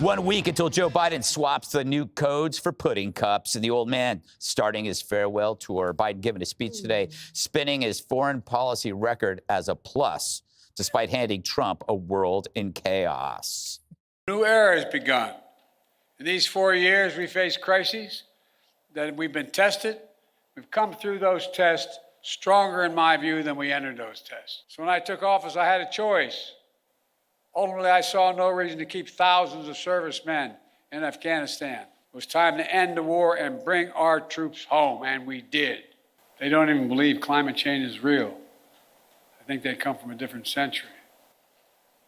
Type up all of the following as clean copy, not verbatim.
1 week until Joe Biden swaps the new codes for pudding cups, and the old man starting his farewell tour. Biden giving a speech today, spinning his foreign policy record as a plus, despite handing Trump a world in chaos. A new era has begun. In these 4 years, we faced crises that we've been tested. We've come through those tests stronger, in my view, than we entered those tests. So when I took office, I had a choice. Ultimately, I saw no reason to keep thousands of servicemen in Afghanistan. It was time to end the war and bring our troops home, and we did. They don't even believe climate change is real. I think they come from a different century.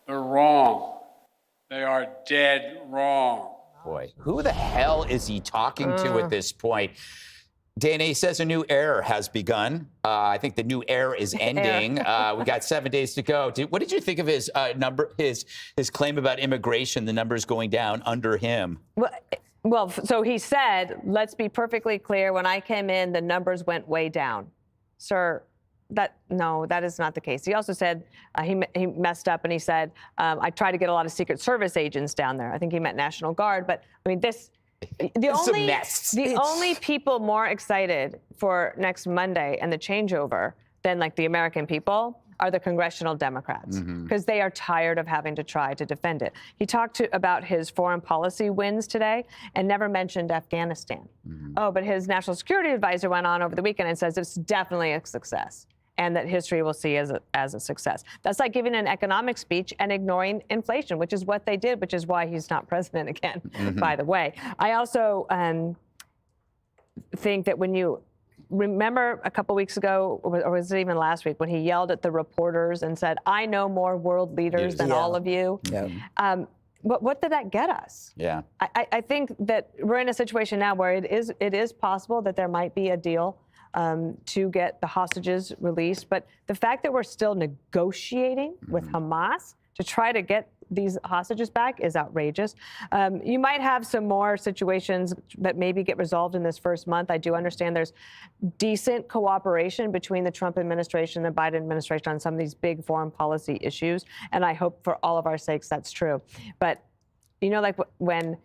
They're wrong. They are dead wrong. Boy, who the hell is he talking to at this point? Dana, he says a new era has begun. I think the new era is ending. We got 7 days to go. What did you think of his his claim about immigration, the numbers going down under him? Well, so he said, let's be perfectly clear, when I came in, the numbers went way down. Sir, that is not the case. He also said he messed up, and he said, I tried to get a lot of Secret Service agents down there. I think he meant National Guard. But, I mean, the only people more excited for next Monday and the changeover than, like, the American people are the congressional Democrats, because they are tired of having to try to defend it. He talked about his foreign policy wins today and never mentioned Afghanistan. Oh, but his national security advisor went on over the weekend and says it's definitely a success, and that history will see as a success. That's like giving an economic speech and ignoring inflation, which is what they did, which is why he's not president again, by the way. I also think that when you remember a couple weeks ago, or was it even last week, when he yelled at the reporters and said, I know more world leaders than all of you. What did that get us? I think that we're in a situation now where it is possible that there might be a deal to get the hostages released. But the fact that we're still negotiating with Hamas to try to get these hostages back is outrageous. You might have some more situations that maybe get resolved in this first month. I do understand there's decent cooperation between the Trump administration and the Biden administration on some of these big foreign policy issues. And I hope for all of our sakes that's true. But, you know, like when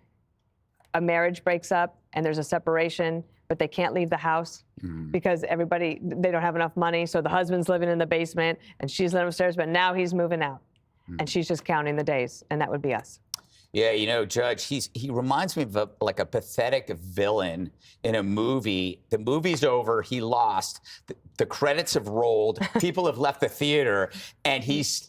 a marriage breaks up and there's a separation, but they can't leave the house because they don't have enough money. So the husband's living in the basement and she's living upstairs, but now he's moving out. And she's just counting the days, and that would be us. Yeah, you know, Judge, he reminds me of a pathetic villain in a movie. The movie's over, he lost, the credits have rolled, people have left the theater, and he's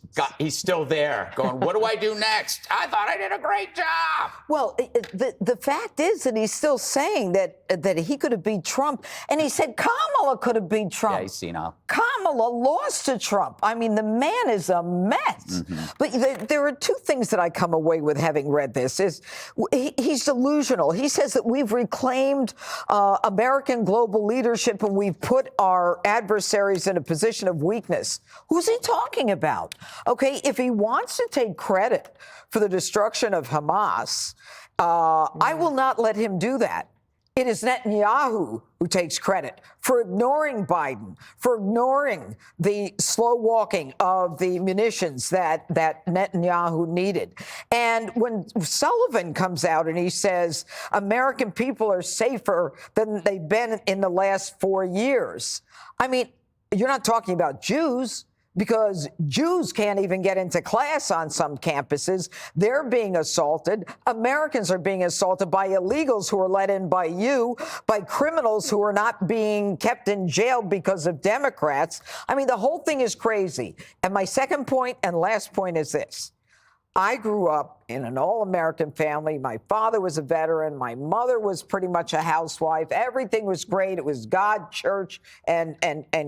still there going, what do I do next? I thought I did a great job. Well, the fact is that he's still saying that he could have beat Trump, and he said Kamala could have beat Trump. Yeah, he's senile. Kamala lost to Trump. I mean, the man is a mess. But there are two things that I come away with having read this. He's delusional. He says that we've reclaimed American global leadership and we've put our adversaries in a position of weakness. Who's he talking about? Okay, if he wants to take credit for the destruction of Hamas, I will not let him do that. It is Netanyahu who takes credit for ignoring Biden, for ignoring the slow walking of the munitions that Netanyahu needed. And when Sullivan comes out and he says American people are safer than they've been in the last 4 years, I mean, you're not talking about Jews, because Jews can't even get into class on some campuses. They're being assaulted. Americans are being assaulted by illegals who are let in by you, by criminals who are not being kept in jail because of Democrats. I mean, the whole thing is crazy. And my second point and last point is this. I grew up in an all-American family. My father was a veteran. My mother was pretty much a housewife. Everything was great. It was God, church, and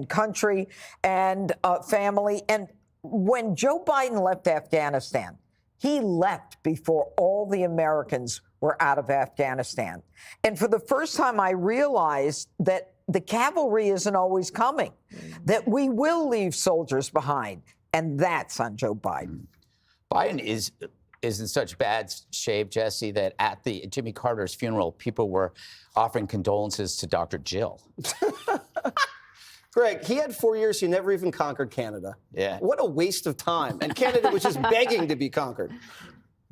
country and family. And when Joe Biden left Afghanistan, he left before all the Americans were out of Afghanistan. And for the first time, I realized that the cavalry isn't always coming, that we will leave soldiers behind. And that's on Joe Biden. Biden is in such bad shape, Jesse, that at the Jimmy Carter's funeral, people were offering condolences to Dr. Jill. Greg, he had 4 years. He never even conquered Canada. Yeah. What a waste of time. And Canada was just begging to be conquered.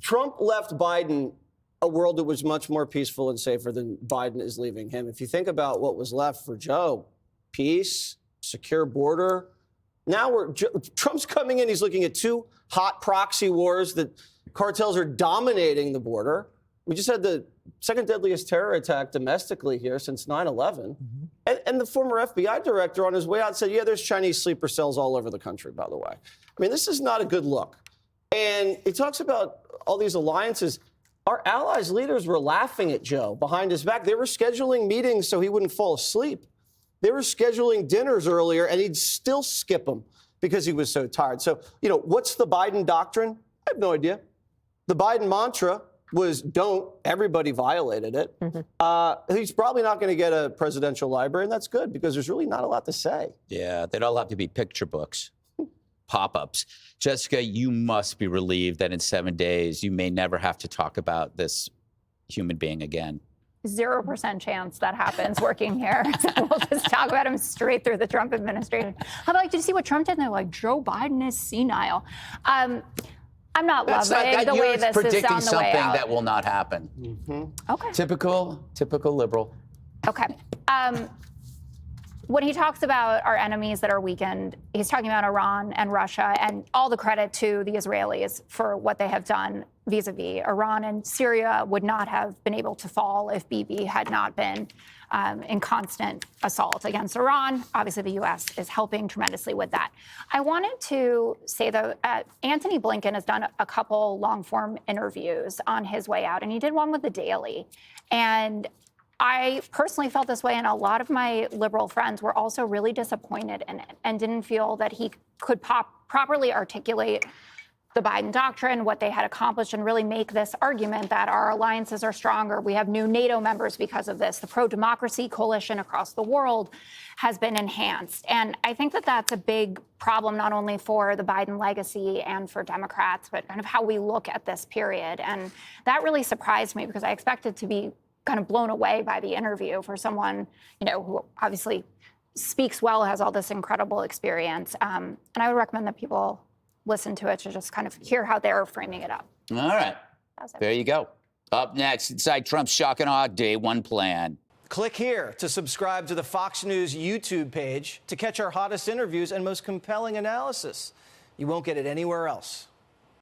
Trump left Biden a world that was much more peaceful and safer than Biden is leaving him. If you think about what was left for Joe, peace, secure border. Now Trump's coming in. He's looking at 2 hot proxy wars that cartels are dominating the border. We just had the second deadliest terror attack domestically here since 9/11. And the former FBI director on his way out said, yeah, there's Chinese sleeper cells all over the country, by the way. I mean, this is not a good look. And he talks about all these alliances. Our allies' leaders were laughing at Joe behind his back. They were scheduling meetings so he wouldn't fall asleep. They were scheduling dinners earlier, and he'd still skip them because he was so tired. So, what's the Biden doctrine? I have no idea. The Biden mantra was don't. Everybody violated it. He's probably not going to get a presidential library, and that's good because there's really not a lot to say. Yeah, they'd all have to be picture books, pop-ups. Jessica, you must be relieved that in 7 days you may never have to talk about this human being again. 0% chance that happens working here. So we'll just talk about him straight through the Trump administration. How about, did you see what Trump did? And they're like, Joe Biden is senile. I'm not loving the way this is on the way out. Predicting something that will not happen. Okay. Typical liberal. Okay. When he talks about our enemies that are weakened, he's talking about Iran and Russia, and all the credit to the Israelis for what they have done vis-a-vis Iran. And Syria would not have been able to fall if Bibi had not been in constant assault against Iran. Obviously, the U.S. is helping tremendously with that. I wanted to say, though, Antony Blinken has done a couple long-form interviews on his way out, and he did one with The Daily. And I personally felt this way, and a lot of my liberal friends were also really disappointed in it and didn't feel that he could properly articulate the Biden doctrine, what they had accomplished, and really make this argument that our alliances are stronger. We have new NATO members because of this. The pro-democracy coalition across the world has been enhanced. And I think that that's a big problem, not only for the Biden legacy and for Democrats, but kind of how we look at this period. And that really surprised me because I expected to be kind of blown away by the interview for someone, who obviously speaks well, has all this incredible experience. And I would recommend that people listen to it to just kind of hear how they're framing it up. All right. There you go. Up next, inside Trump's shock and awe day one plan. Click here to subscribe to the Fox News YouTube page to catch our hottest interviews and most compelling analysis. You won't get it anywhere else.